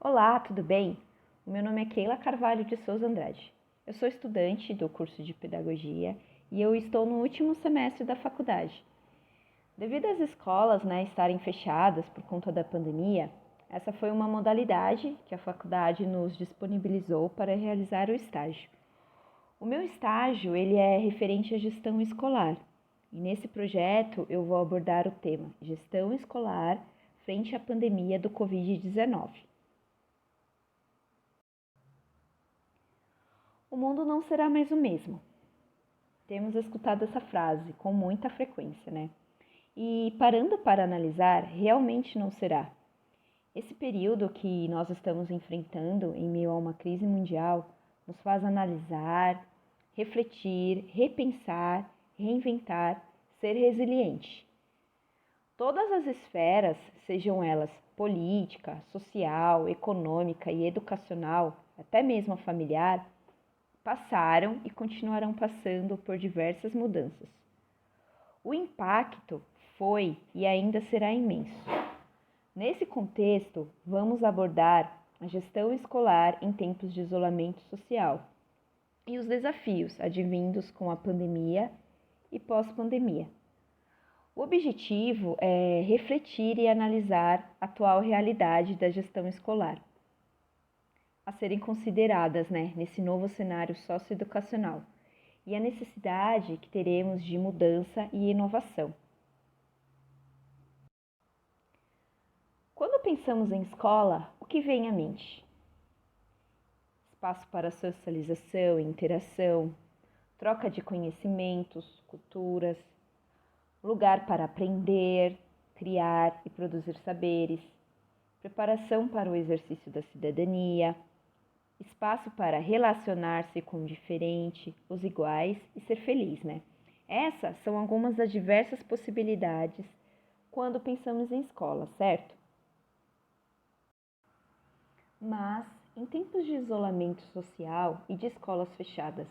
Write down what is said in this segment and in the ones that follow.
Olá, tudo bem? O meu nome é Keila Carvalho de Souza Andrade. Eu sou estudante do curso de Pedagogia e eu estou no último semestre da faculdade. Devido às escolas, estarem fechadas por conta da pandemia, essa foi uma modalidade que a faculdade nos disponibilizou para realizar o estágio. O meu estágio, ele é referente à gestão escolar. E nesse projeto eu vou abordar o tema Gestão Escolar frente à pandemia do Covid-19. O mundo não será mais o mesmo. Temos escutado essa frase com muita frequência, né? E parando para analisar, realmente não será. Esse período que nós estamos enfrentando em meio a uma crise mundial nos faz analisar, refletir, repensar, reinventar, ser resiliente. Todas as esferas, sejam elas política, social, econômica e educacional, até mesmo a familiar, passaram e continuarão passando por diversas mudanças. O impacto foi e ainda será imenso. Nesse contexto, vamos abordar a gestão escolar em tempos de isolamento social e os desafios advindos com a pandemia e pós-pandemia. O objetivo é refletir e analisar a atual realidade da gestão escolar a serem consideradas nesse novo cenário socioeducacional e a necessidade que teremos de mudança e inovação. Quando pensamos em escola, o que vem à mente? Espaço para socialização e interação, troca de conhecimentos, culturas, lugar para aprender, criar e produzir saberes, preparação para o exercício da cidadania, espaço para relacionar-se com o diferente, os iguais e ser feliz, Essas são algumas das diversas possibilidades quando pensamos em escola, certo? Mas, em tempos de isolamento social e de escolas fechadas,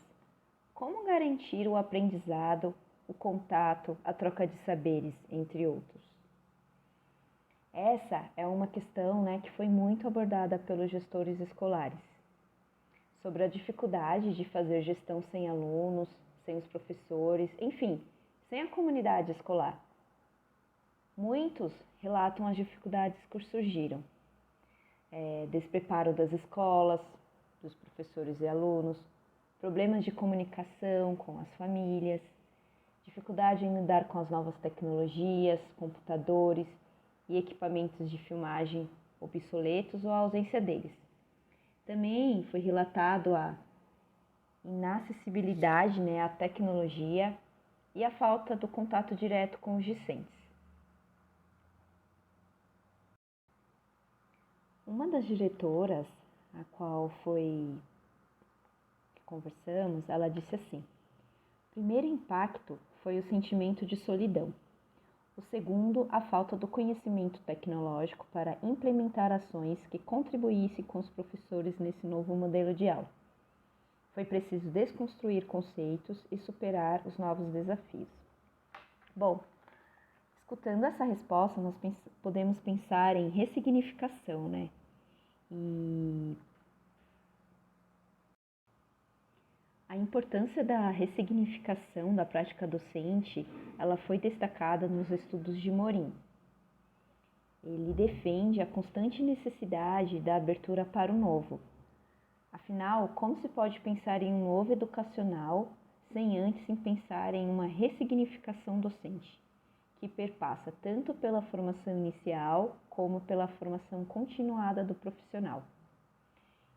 como garantir o aprendizado, o contato, a troca de saberes, entre outros? Essa é uma questão que foi muito abordada pelos gestores escolares, sobre a dificuldade de fazer gestão sem alunos, sem os professores, enfim, sem a comunidade escolar. Muitos relatam as dificuldades que surgiram. Despreparo das escolas, dos professores e alunos, problemas de comunicação com as famílias, dificuldade em lidar com as novas tecnologias, computadores e equipamentos de filmagem obsoletos ou a ausência deles. Também foi relatado a inacessibilidade à tecnologia e a falta do contato direto com os discentes. Uma das diretoras, a qual conversamos, ela disse assim: o primeiro impacto foi o sentimento de solidão. O segundo, a falta do conhecimento tecnológico para implementar ações que contribuíssem com os professores nesse novo modelo de aula. Foi preciso desconstruir conceitos e superar os novos desafios. Bom, escutando essa resposta, nós podemos pensar em ressignificação, E a importância da ressignificação da prática docente, ela foi destacada nos estudos de Morin. Ele defende a constante necessidade da abertura para o novo. Afinal, como se pode pensar em um novo educacional sem antes pensar em uma ressignificação docente, que perpassa tanto pela formação inicial como pela formação continuada do profissional.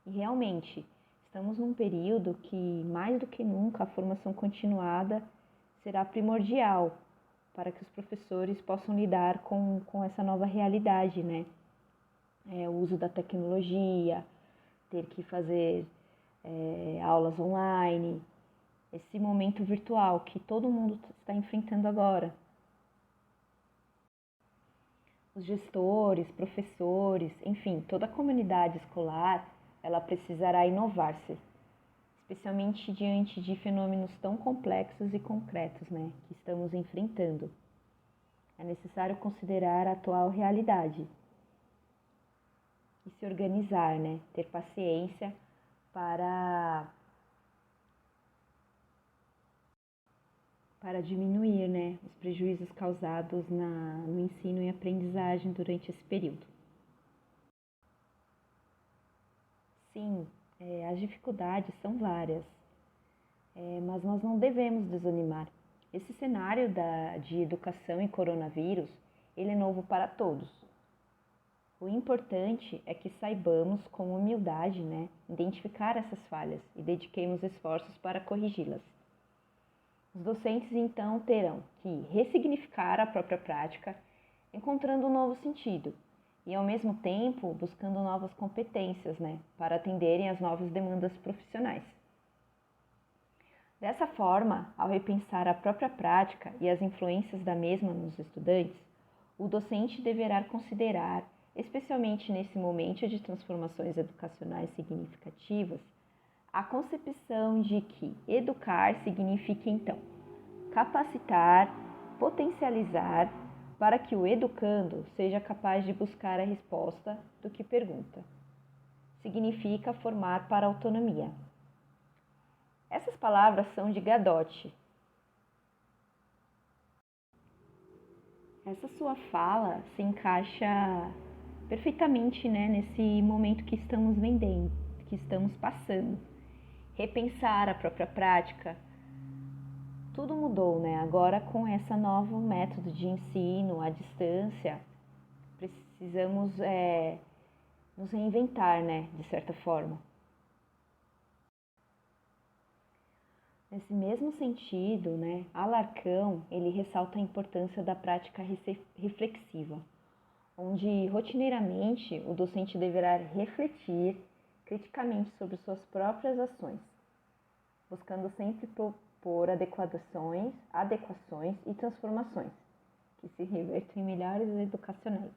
E realmente, estamos num período que, mais do que nunca, a formação continuada será primordial para que os professores possam lidar com essa nova realidade, O uso da tecnologia, ter que fazer aulas online, esse momento virtual que todo mundo está enfrentando agora. Os gestores, professores, enfim, toda a comunidade escolar, ela precisará inovar-se, especialmente diante de fenômenos tão complexos e concretos, que estamos enfrentando. É necessário considerar a atual realidade. e se organizar, né? Ter paciência para diminuir, né, os prejuízos causados no ensino e aprendizagem durante esse período. Sim, as dificuldades são várias, mas nós não devemos desanimar. Esse cenário de educação e coronavírus, ele é novo para todos. O importante é que saibamos, com humildade, né, identificar essas falhas e dediquemos esforços para corrigi-las. Os docentes, então, terão que ressignificar a própria prática, encontrando um novo sentido e, ao mesmo tempo, buscando novas competências, né, para atenderem às novas demandas profissionais. Dessa forma, ao repensar a própria prática e as influências da mesma nos estudantes, o docente deverá considerar, especialmente nesse momento de transformações educacionais significativas, a concepção de que educar significa, então, capacitar, potencializar, para que o educando seja capaz de buscar a resposta do que pergunta. Significa formar para a autonomia. Essas palavras são de Gadotti. Essa sua fala se encaixa perfeitamente, né, nesse momento que estamos vendendo, que estamos passando. Repensar a própria prática. Tudo mudou, né? Agora com esse novo método de ensino à distância, precisamos nos reinventar, né? De certa forma. Nesse mesmo sentido, né? Alarcão, ele ressalta a importância da prática reflexiva, onde rotineiramente o docente deverá refletir criticamente sobre suas próprias ações, buscando sempre propor adequações e transformações que se revertem em melhores educacionais.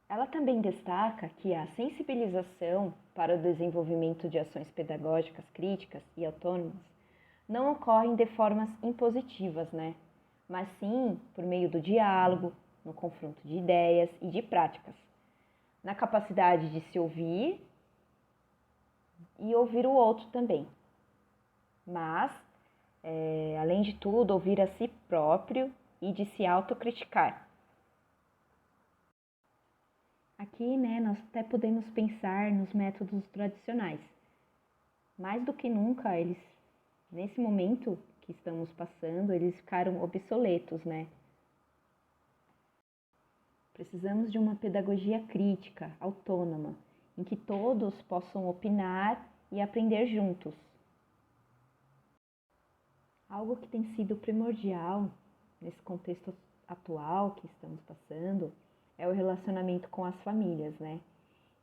Ela também destaca que a sensibilização para o desenvolvimento de ações pedagógicas críticas e autônomas não ocorrem de formas impositivas, né? Mas sim por meio do diálogo, no confronto de ideias e de práticas, na capacidade de se ouvir e ouvir o outro também. Mas, além de tudo, ouvir a si próprio e de se autocriticar. Aqui, né, nós até podemos pensar nos métodos tradicionais. Mais do que nunca, eles, nesse momento que estamos passando, eles ficaram obsoletos, né? Precisamos de uma pedagogia crítica, autônoma, em que todos possam opinar e aprender juntos. Algo que tem sido primordial nesse contexto atual que estamos passando é o relacionamento com as famílias, né?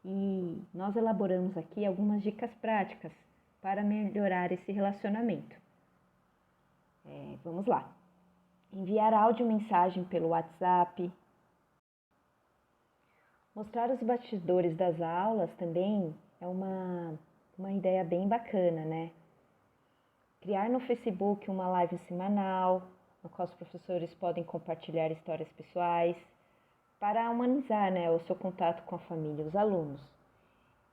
E nós elaboramos aqui algumas dicas práticas para melhorar esse relacionamento. Vamos lá. Enviar áudio mensagem pelo WhatsApp. Mostrar os bastidores das aulas também é uma ideia bem bacana, né? Criar no Facebook uma live semanal, no qual os professores podem compartilhar histórias pessoais, para humanizar, né, o seu contato com a família e os alunos.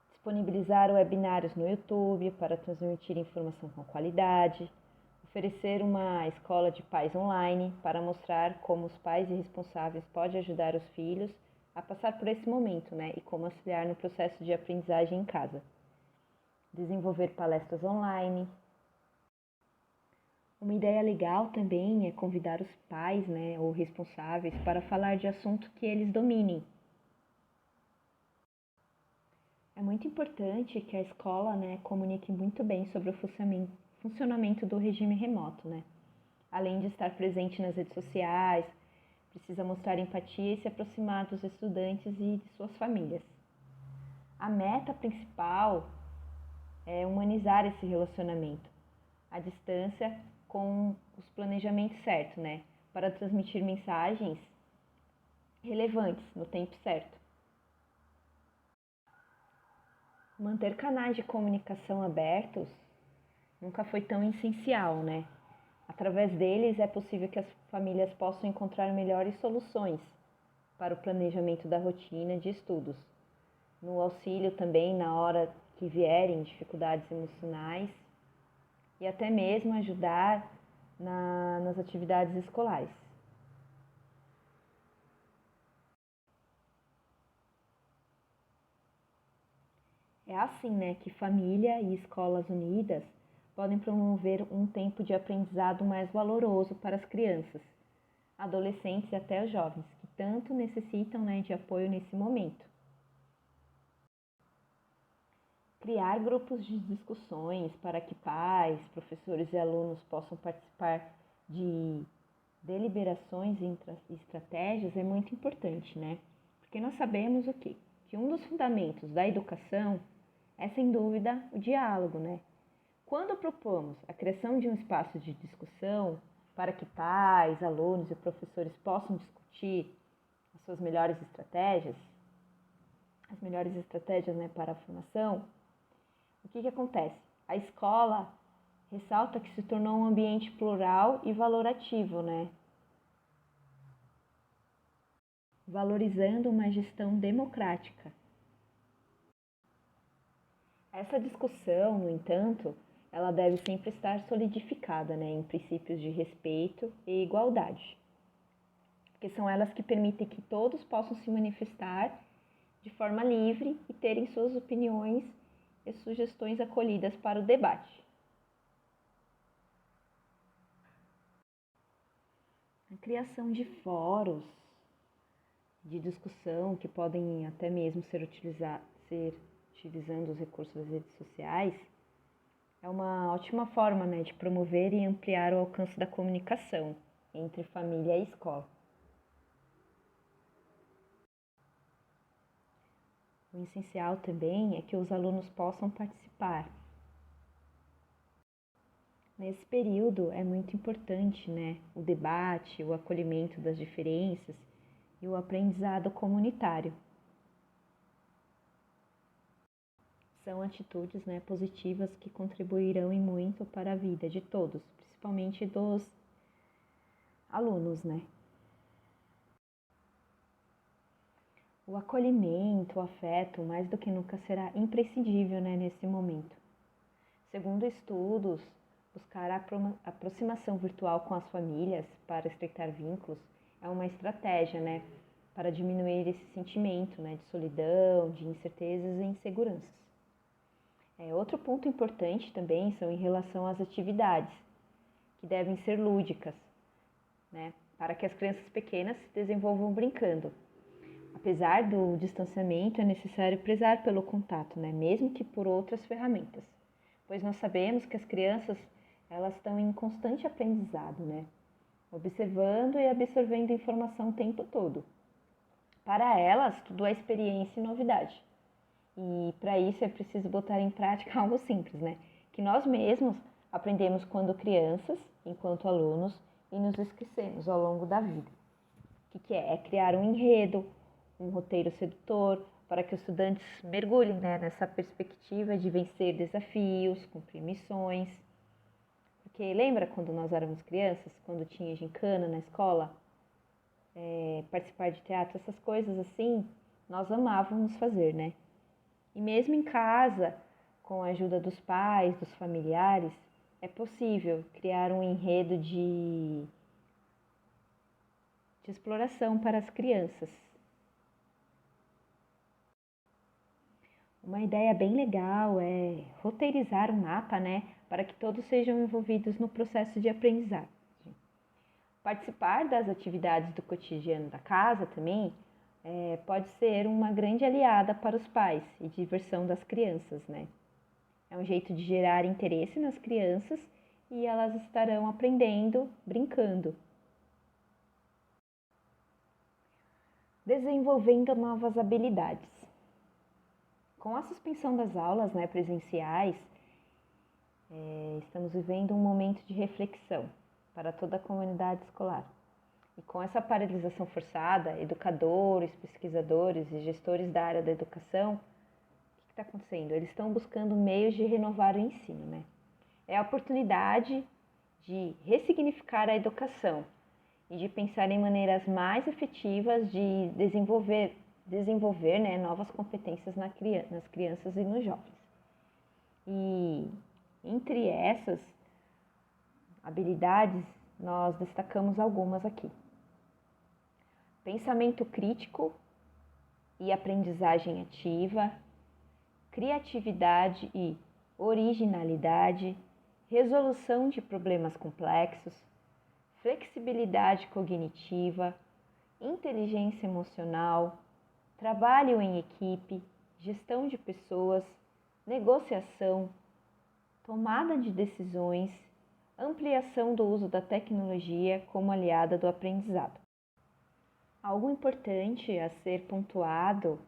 Disponibilizar webinários no YouTube para transmitir informação com qualidade. Oferecer uma escola de pais online para mostrar como os pais e responsáveis podem ajudar os filhos a passar por esse momento, né, e como auxiliar no processo de aprendizagem em casa. Desenvolver palestras online. Uma ideia legal também é convidar os pais, né, ou responsáveis para falar de assunto que eles dominem. É muito importante que a escola, né, comunique muito bem sobre o funcionamento do regime remoto, né? Além de estar presente nas redes sociais, precisa mostrar empatia e se aproximar dos estudantes e de suas famílias. A meta principal é humanizar esse relacionamento à distância com os planejamentos certos, né? Para transmitir mensagens relevantes no tempo certo. Manter canais de comunicação abertos nunca foi tão essencial, né? Através deles é possível que as famílias possam encontrar melhores soluções para o planejamento da rotina de estudos, no auxílio também na hora que vierem dificuldades emocionais e até mesmo ajudar nas atividades escolares. É assim, né, que família e escolas unidas podem promover um tempo de aprendizado mais valoroso para as crianças, adolescentes e até os jovens, que tanto necessitam, né, de apoio nesse momento. Criar grupos de discussões para que pais, professores e alunos possam participar de deliberações e estratégias é muito importante, né? Porque nós sabemos o quê? Que um dos fundamentos da educação é, sem dúvida, o diálogo, né? Quando propomos a criação de um espaço de discussão para que pais, alunos e professores possam discutir as suas melhores estratégias, né, para a formação, o que acontece? A escola ressalta que se tornou um ambiente plural e valorativo, né? Valorizando uma gestão democrática. Essa discussão, no entanto, ela deve sempre estar solidificada, né, em princípios de respeito e igualdade, porque são elas que permitem que todos possam se manifestar de forma livre e terem suas opiniões e sugestões acolhidas para o debate. A criação de fóruns de discussão que podem até mesmo ser utilizando os recursos das redes sociais é uma ótima forma, né, de promover e ampliar o alcance da comunicação entre família e escola. O essencial também é que os alunos possam participar. Nesse período é muito importante, né, o debate, o acolhimento das diferenças e o aprendizado comunitário. São atitudes, né, positivas que contribuirão e muito para a vida de todos, principalmente dos alunos, né? O acolhimento, o afeto, mais do que nunca será imprescindível, né, nesse momento. Segundo estudos, buscar a aproximação virtual com as famílias para estreitar vínculos é uma estratégia, né, para diminuir esse sentimento, né, de solidão, de incertezas e inseguranças. Outro ponto importante também são em relação às atividades, que devem ser lúdicas, né, para que as crianças pequenas se desenvolvam brincando. Apesar do distanciamento, é necessário prezar pelo contato, né, mesmo que por outras ferramentas, pois nós sabemos que as crianças elas estão em constante aprendizado, né, observando e absorvendo informação o tempo todo. Para elas, tudo é experiência e novidade. E para isso é preciso botar em prática algo simples, né? Que nós mesmos aprendemos quando crianças, enquanto alunos, e nos esquecemos ao longo da vida. O que é? É criar um enredo, um roteiro sedutor, para que os estudantes mergulhem, né, nessa perspectiva de vencer desafios, cumprir missões. Porque lembra quando nós éramos crianças, quando tinha gincana na escola? Participar de teatro, essas coisas assim, nós amávamos fazer, né? E mesmo em casa, com a ajuda dos pais, dos familiares, é possível criar um enredo de exploração para as crianças. Uma ideia bem legal é roteirizar um mapa, né, para que todos sejam envolvidos no processo de aprendizagem. Participar das atividades do cotidiano da casa também pode ser uma grande aliada para os pais e diversão das crianças, né? É um jeito de gerar interesse nas crianças e elas estarão aprendendo, brincando. Desenvolvendo novas habilidades. Com a suspensão das aulas, né, presenciais, estamos vivendo um momento de reflexão para toda a comunidade escolar. E com essa paralisação forçada, educadores, pesquisadores e gestores da área da educação, o que está acontecendo? Eles estão buscando meios de renovar o ensino, né? É a oportunidade de ressignificar a educação e de pensar em maneiras mais efetivas de desenvolver né, novas competências nas crianças e nos jovens. E entre essas habilidades, nós destacamos algumas aqui. Pensamento crítico e aprendizagem ativa, criatividade e originalidade, resolução de problemas complexos, flexibilidade cognitiva, inteligência emocional, trabalho em equipe, gestão de pessoas, negociação, tomada de decisões, ampliação do uso da tecnologia como aliada do aprendizado. Algo importante a ser pontuado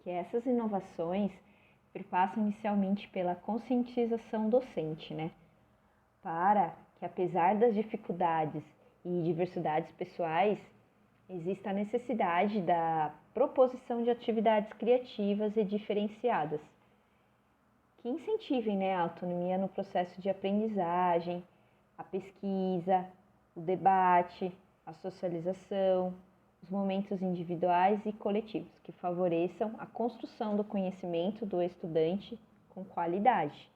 que essas inovações perpassam inicialmente pela conscientização docente, né? Para que, apesar das dificuldades e diversidades pessoais, exista a necessidade da proposição de atividades criativas e diferenciadas, que incentivem, né, a autonomia no processo de aprendizagem, a pesquisa, o debate, a socialização, os momentos individuais e coletivos, que favoreçam a construção do conhecimento do estudante com qualidade.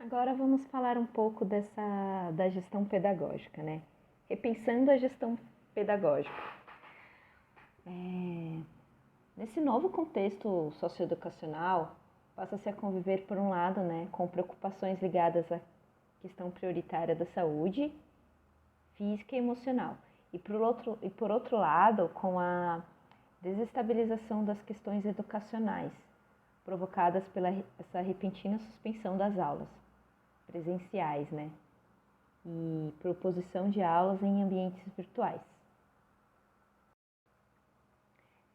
Agora vamos falar um pouco da gestão pedagógica, né? Repensando a gestão pedagógica. Nesse novo contexto socioeducacional, passa-se a conviver, por um lado, né, com preocupações ligadas à questão prioritária da saúde física e emocional, e por outro lado, com a desestabilização das questões educacionais, provocadas pela essa repentina suspensão das aulas presenciais, né, e proposição de aulas em ambientes virtuais.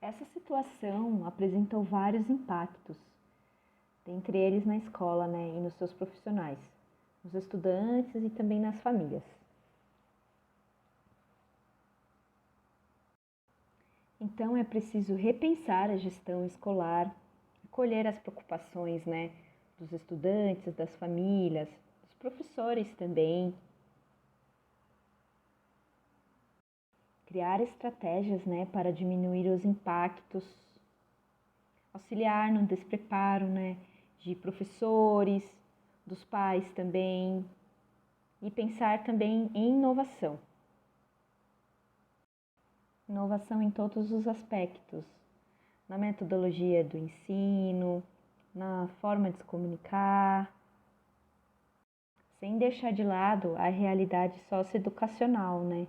Essa situação apresentou vários impactos, dentre eles na escola, né, e nos seus profissionais, nos estudantes e também nas famílias. Então é preciso repensar a gestão escolar, acolher as preocupações, né, dos estudantes, das famílias, dos professores também. Criar estratégias, né, para diminuir os impactos, auxiliar no despreparo, né, de professores, dos pais também, e pensar também em inovação. Inovação em todos os aspectos, na metodologia do ensino, na forma de se comunicar, sem deixar de lado a realidade socioeducacional, né?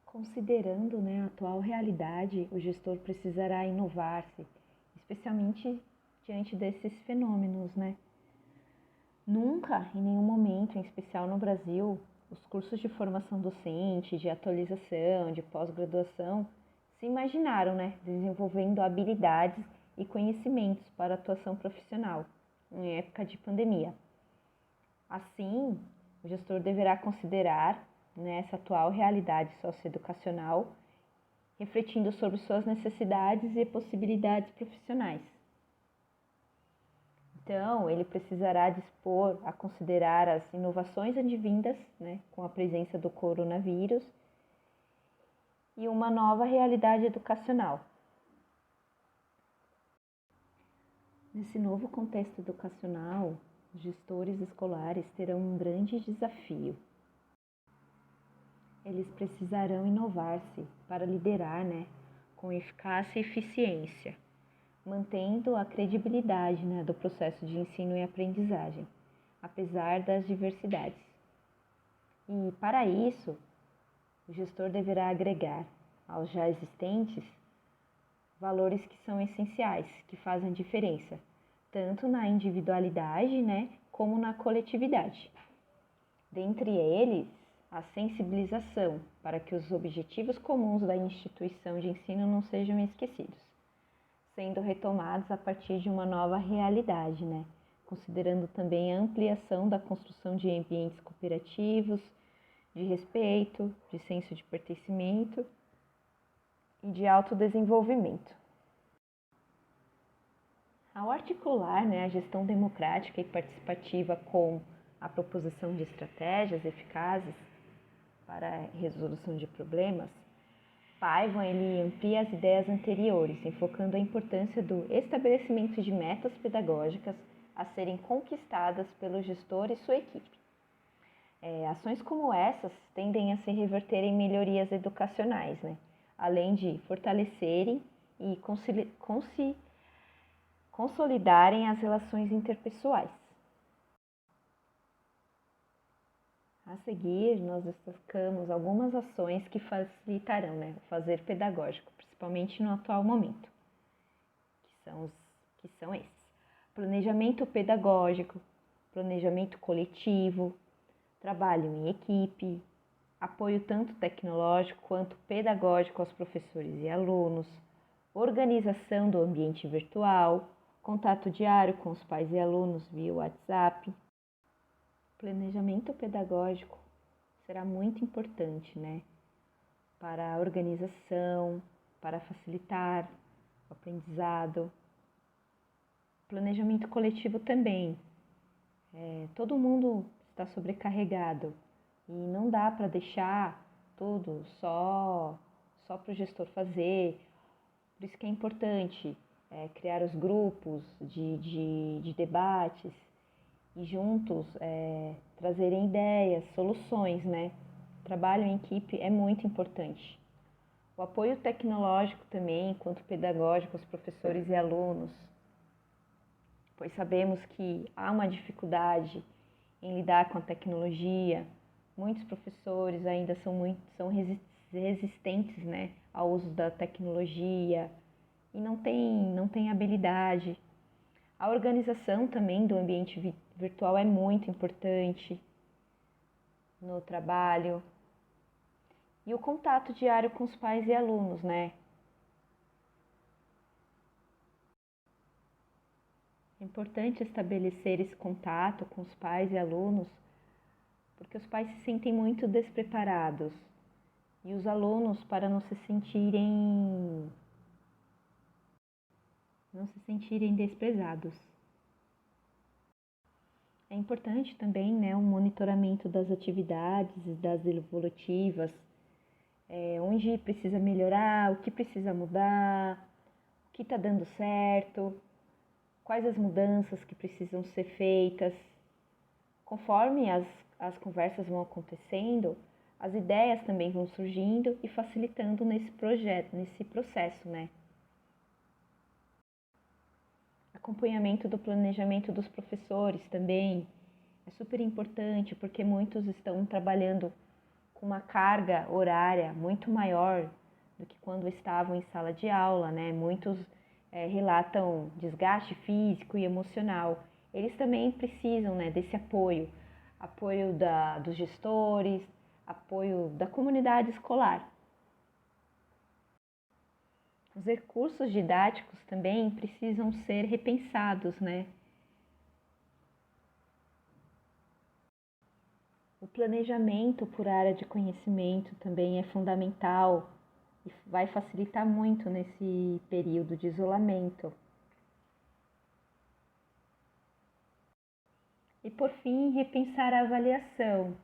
Considerando, né, a atual realidade, o gestor precisará inovar-se, especialmente diante desses fenômenos, né? Nunca, em nenhum momento, em especial no Brasil, os cursos de formação docente, de atualização, de pós-graduação, se imaginaram, né, desenvolvendo habilidades e conhecimentos para atuação profissional em época de pandemia. Assim, o gestor deverá considerar, né, essa atual realidade socioeducacional, refletindo sobre suas necessidades e possibilidades profissionais. Então, ele precisará dispor a considerar as inovações advindas, né, com a presença do coronavírus e uma nova realidade educacional. Nesse novo contexto educacional, os gestores escolares terão um grande desafio. Eles precisarão inovar-se para liderar, né, com eficácia e eficiência, mantendo a credibilidade, né, do processo de ensino e aprendizagem, apesar das diversidades. E, para isso, o gestor deverá agregar aos já existentes valores que são essenciais, que fazem diferença, tanto na individualidade, né, como na coletividade. Dentre eles, a sensibilização para que os objetivos comuns da instituição de ensino não sejam esquecidos, sendo retomados a partir de uma nova realidade, né? Considerando também a ampliação da construção de ambientes cooperativos, de respeito, de senso de pertencimento e de autodesenvolvimento. Ao articular, né, a gestão democrática e participativa com a proposição de estratégias eficazes para a resolução de problemas, Paiva ele amplia as ideias anteriores, enfocando a importância do estabelecimento de metas pedagógicas a serem conquistadas pelo gestor e sua equipe. Ações como essas tendem a se reverter em melhorias educacionais, né? Além de fortalecerem e consolidarem as relações interpessoais. A seguir, nós destacamos algumas ações que facilitarão, né, o fazer pedagógico, principalmente no atual momento, que são esses: planejamento pedagógico, planejamento coletivo, trabalho em equipe, apoio tanto tecnológico quanto pedagógico aos professores e alunos, organização do ambiente virtual, contato diário com os pais e alunos via WhatsApp. Planejamento pedagógico será muito importante, né, para a organização, para facilitar o aprendizado. Planejamento coletivo também. Todo mundo está sobrecarregado e não dá para deixar tudo só para o gestor fazer. Por isso que é importante criar os grupos de debates e juntos trazerem ideias, soluções, né? O trabalho em equipe é muito importante. O apoio tecnológico também, enquanto pedagógico aos professores e alunos, pois sabemos que há uma dificuldade em lidar com a tecnologia. Muitos professores ainda são resistentes, né, ao uso da tecnologia e não têm habilidade. A organização também do ambiente virtual é muito importante no trabalho. E o contato diário com os pais e alunos, né? É importante estabelecer esse contato com os pais e alunos, porque os pais se sentem muito despreparados e os alunos, para não se sentirem desprezados. É importante também, né, o monitoramento das atividades e das evolutivas, onde precisa melhorar, o que precisa mudar, o que está dando certo, quais as mudanças que precisam ser feitas. Conforme as conversas vão acontecendo, as ideias também vão surgindo e facilitando nesse processo, né? Acompanhamento do planejamento dos professores também é super importante, porque muitos estão trabalhando com uma carga horária muito maior do que quando estavam em sala de aula, né? Muitos relatam desgaste físico e emocional. Eles também precisam, né, desse apoio dos gestores, apoio da comunidade escolar. Os recursos didáticos também precisam ser repensados, né? O planejamento por área de conhecimento também é fundamental e vai facilitar muito nesse período de isolamento. E por fim, repensar a avaliação.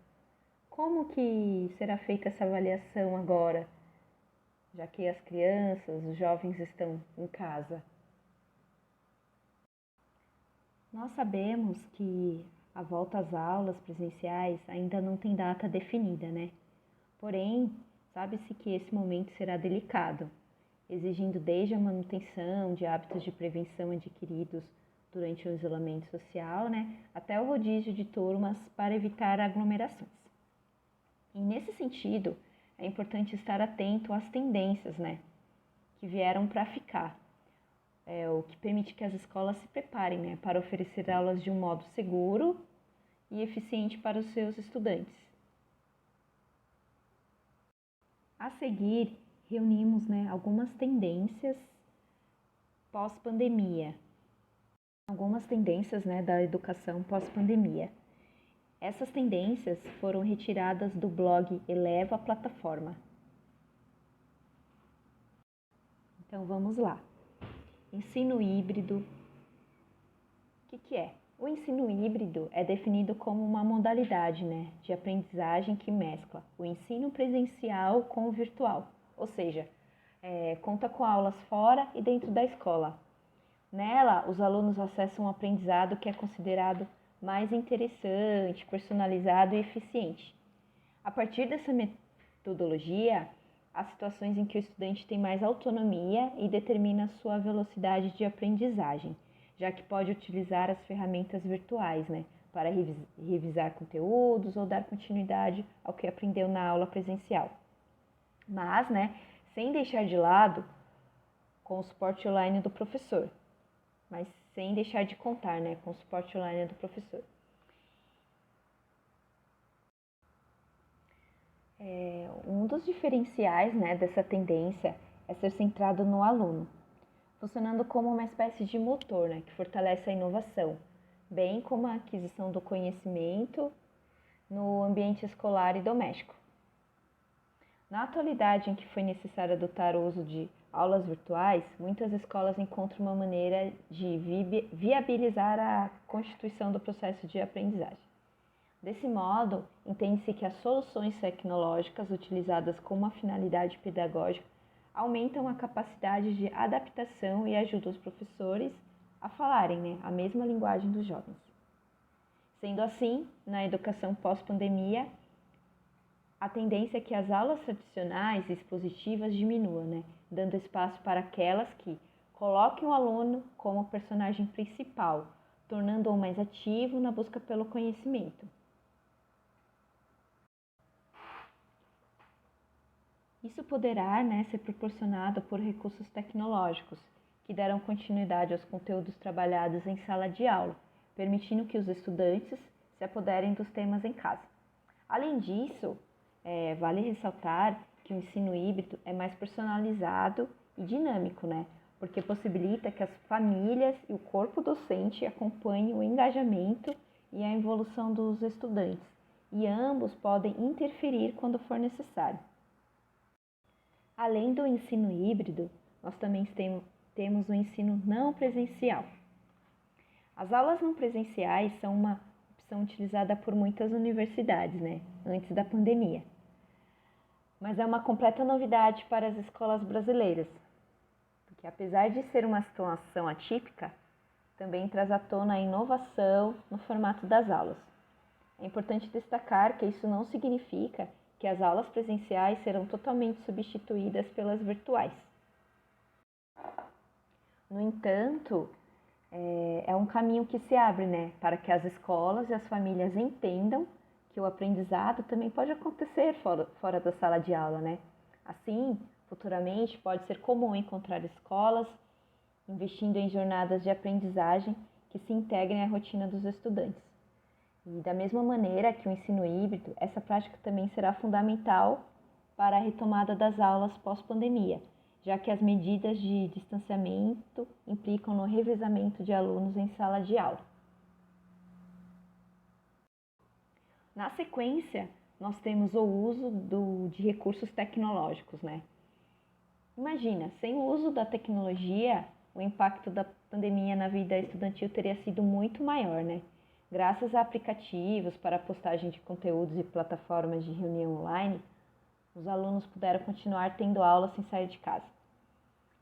Como que será feita essa avaliação agora, já que as crianças, os jovens estão em casa? Nós sabemos que a volta às aulas presenciais ainda não tem data definida, né? Porém, sabe-se que esse momento será delicado, exigindo desde a manutenção de hábitos de prevenção adquiridos durante o isolamento social, né, até o rodízio de turmas para evitar aglomerações. E nesse sentido, é importante estar atento às tendências, né, que vieram para ficar, o que permite que as escolas se preparem, né, para oferecer aulas de um modo seguro e eficiente para os seus estudantes. A seguir, reunimos, algumas tendências pós-pandemia, da educação pós-pandemia. Essas tendências foram retiradas do blog Eleva Plataforma. Então vamos lá. Ensino híbrido. O que é? O ensino híbrido é definido como uma modalidade, de aprendizagem que mescla o ensino presencial com o virtual, ou seja, conta com aulas fora e dentro da escola. Nela, os alunos acessam um aprendizado que é considerado mais interessante, personalizado e eficiente. A partir dessa metodologia, há situações em que o estudante tem mais autonomia e determina sua velocidade de aprendizagem, já que pode utilizar as ferramentas virtuais, para revisar conteúdos ou dar continuidade ao que aprendeu na aula presencial. Mas, sem deixar de lado com o suporte online do professor, mas sem deixar de contar, com o suporte online do professor. Um dos diferenciais, dessa tendência é ser centrado no aluno, funcionando como uma espécie de motor, que fortalece a inovação, bem como a aquisição do conhecimento no ambiente escolar e doméstico. Na atualidade em que foi necessário adotar o uso de aulas virtuais, muitas escolas encontram uma maneira de viabilizar a constituição do processo de aprendizagem. Desse modo, entende-se que as soluções tecnológicas utilizadas com uma finalidade pedagógica aumentam a capacidade de adaptação e ajudam os professores a falarem, a mesma linguagem dos jovens. Sendo assim, na educação pós-pandemia, a tendência é que as aulas tradicionais e expositivas diminuam, dando espaço para aquelas que coloquem o aluno como personagem principal, tornando-o mais ativo na busca pelo conhecimento. Isso poderá, ser proporcionado por recursos tecnológicos, que darão continuidade aos conteúdos trabalhados em sala de aula, permitindo que os estudantes se apoderem dos temas em casa. Além disso, vale ressaltar que o ensino híbrido é mais personalizado e dinâmico, porque possibilita que as famílias e o corpo docente acompanhem o engajamento e a evolução dos estudantes, e ambos podem interferir quando for necessário. Além do ensino híbrido, nós também temos o ensino não presencial. As aulas não presenciais são uma opção utilizada por muitas universidades, antes da pandemia. Mas é uma completa novidade para as escolas brasileiras, porque apesar de ser uma situação atípica, também traz à tona a inovação no formato das aulas. É importante destacar que isso não significa que as aulas presenciais serão totalmente substituídas pelas virtuais. No entanto, é um caminho que se abre, para que as escolas e as famílias entendam que o aprendizado também pode acontecer fora da sala de aula, Assim, futuramente, pode ser comum encontrar escolas investindo em jornadas de aprendizagem que se integrem à rotina dos estudantes. E da mesma maneira que o ensino híbrido, essa prática também será fundamental para a retomada das aulas pós-pandemia, já que as medidas de distanciamento implicam no revezamento de alunos em sala de aula. Na sequência, nós temos o uso de recursos tecnológicos, Imagina, sem o uso da tecnologia, o impacto da pandemia na vida estudantil teria sido muito maior, Graças a aplicativos para postagem de conteúdos e plataformas de reunião online, os alunos puderam continuar tendo aulas sem sair de casa.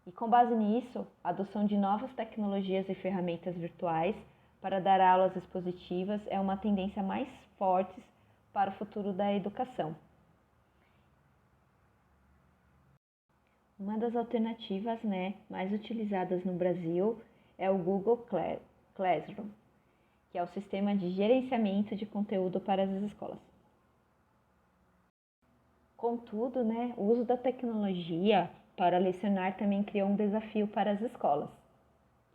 E com base nisso, a adoção de novas tecnologias e ferramentas virtuais para dar aulas expositivas é uma tendência mais forte para o futuro da educação. Uma das alternativas mais utilizadas no Brasil é o Google Classroom, que é o sistema de gerenciamento de conteúdo para as escolas. Contudo, o uso da tecnologia para lecionar também criou um desafio para as escolas,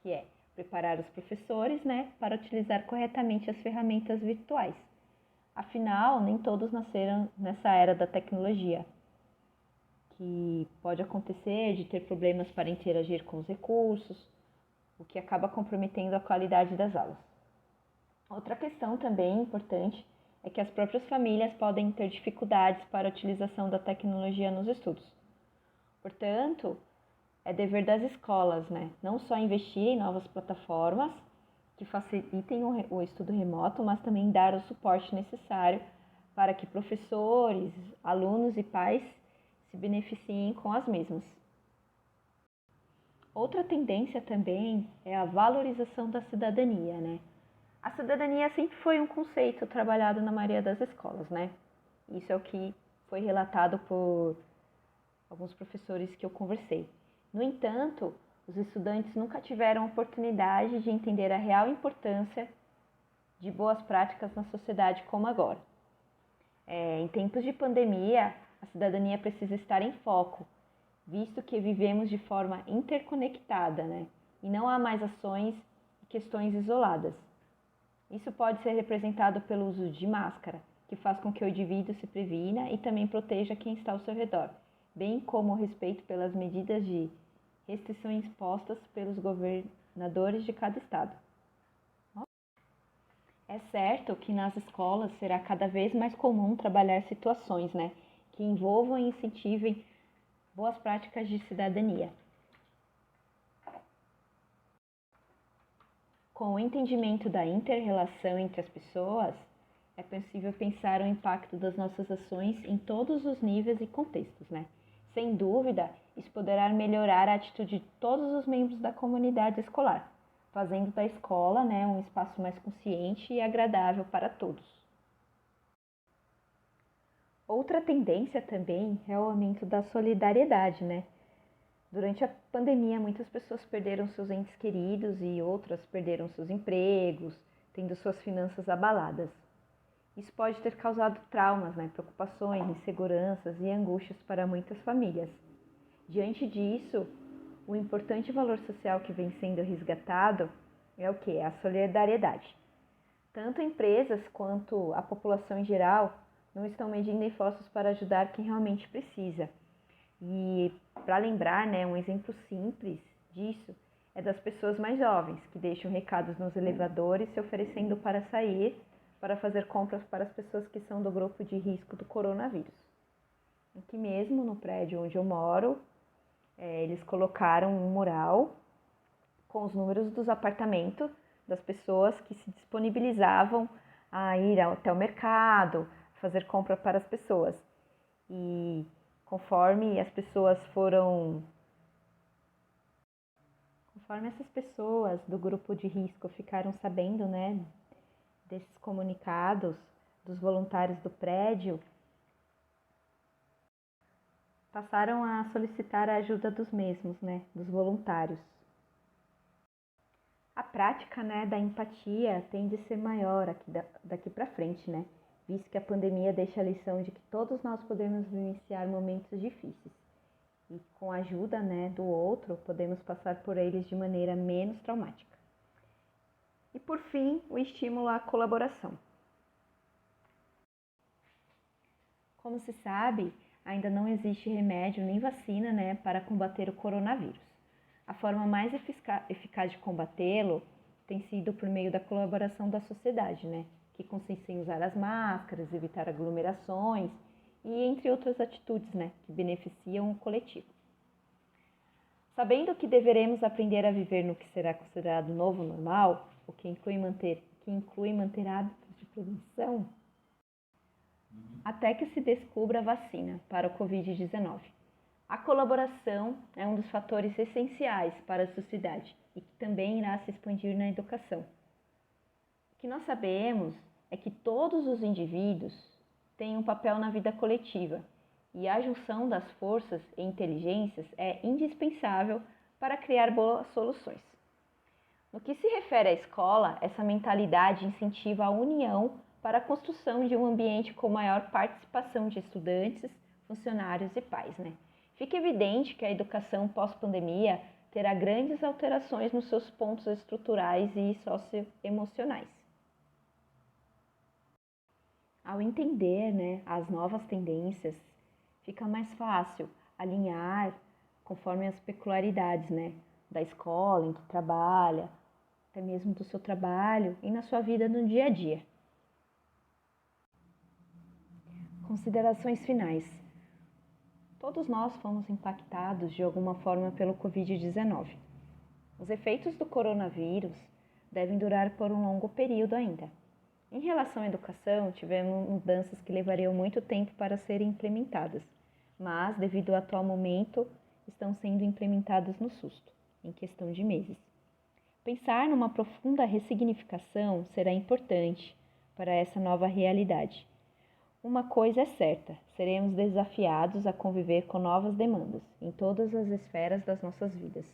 que é preparar os professores, para utilizar corretamente as ferramentas virtuais. Afinal, nem todos nasceram nessa era da tecnologia. que pode acontecer de ter problemas para interagir com os recursos, o que acaba comprometendo a qualidade das aulas. Outra questão também importante é que as próprias famílias podem ter dificuldades para a utilização da tecnologia nos estudos. Portanto, é dever das escolas, não só investir em novas plataformas que facilitem o estudo remoto, mas também dar o suporte necessário para que professores, alunos e pais se beneficiem com as mesmas. Outra tendência também é a valorização da cidadania, A cidadania sempre foi um conceito trabalhado na maioria das escolas, Isso é o que foi relatado por alguns professores que eu conversei. No entanto, os estudantes nunca tiveram a oportunidade de entender a real importância de boas práticas na sociedade como agora. Em tempos de pandemia, a cidadania precisa estar em foco, visto que vivemos de forma interconectada, E não há mais ações e questões isoladas. Isso pode ser representado pelo uso de máscara, que faz com que o indivíduo se previna e também proteja quem está ao seu redor, bem como o respeito pelas medidas de restrição impostas pelos governadores de cada estado. É certo que nas escolas será cada vez mais comum trabalhar situações, que envolvam e incentivem boas práticas de cidadania. Com o entendimento da inter-relação entre as pessoas, é possível pensar o impacto das nossas ações em todos os níveis e contextos, Sem dúvida, isso poderá melhorar a atitude de todos os membros da comunidade escolar, fazendo da escola, um espaço mais consciente e agradável para todos. Outra tendência também é o aumento da solidariedade, Durante a pandemia, muitas pessoas perderam seus entes queridos e outras perderam seus empregos, tendo suas finanças abaladas. Isso pode ter causado traumas, preocupações, inseguranças e angústias para muitas famílias. Diante disso, o importante valor social que vem sendo resgatado é o quê? É a solidariedade. Tanto empresas quanto a população em geral não estão medindo esforços para ajudar quem realmente precisa. E para lembrar, um exemplo simples disso é das pessoas mais jovens, que deixam recados nos elevadores se oferecendo para sair, para fazer compras para as pessoas que são do grupo de risco do coronavírus. Aqui mesmo, no prédio onde eu moro, eles colocaram um mural com os números dos apartamentos das pessoas que se disponibilizavam a ir até o mercado, fazer compra para as pessoas. E conforme essas pessoas do grupo de risco ficaram sabendo, desses comunicados dos voluntários do prédio, passaram a solicitar a ajuda dos mesmos, dos voluntários. A prática, da empatia tende a ser maior daqui para frente, Visto que a pandemia deixa a lição de que todos nós podemos vivenciar momentos difíceis. E com a ajuda, do outro, podemos passar por eles de maneira menos traumática. E por fim, o estímulo à colaboração. Como se sabe, ainda não existe remédio nem vacina, para combater o coronavírus. A forma mais eficaz de combatê-lo tem sido por meio da colaboração da sociedade, que consiste em usar as máscaras, evitar aglomerações e entre outras atitudes, que beneficiam o coletivo. Sabendo que deveremos aprender a viver no que será considerado novo normal, o que inclui manter hábitos de prevenção, até que se descubra a vacina para o Covid-19. A colaboração é um dos fatores essenciais para a sociedade e que também irá se expandir na educação. O que nós sabemos é que todos os indivíduos têm um papel na vida coletiva e a junção das forças e inteligências é indispensável para criar boas soluções. No que se refere à escola, essa mentalidade incentiva a união para a construção de um ambiente com maior participação de estudantes, funcionários e pais, Fica evidente que a educação pós-pandemia terá grandes alterações nos seus pontos estruturais e socioemocionais. Ao entender, as novas tendências, fica mais fácil alinhar conforme as peculiaridades, né, da escola em que trabalha, até mesmo do seu trabalho e na sua vida no dia a dia. Considerações finais. Todos nós fomos impactados de alguma forma pelo Covid-19. Os efeitos do coronavírus devem durar por um longo período ainda. Em relação à educação, tivemos mudanças que levariam muito tempo para serem implementadas, mas, devido ao atual momento, estão sendo implementadas no susto, em questão de meses. Pensar numa profunda ressignificação será importante para essa nova realidade. Uma coisa é certa, seremos desafiados a conviver com novas demandas em todas as esferas das nossas vidas.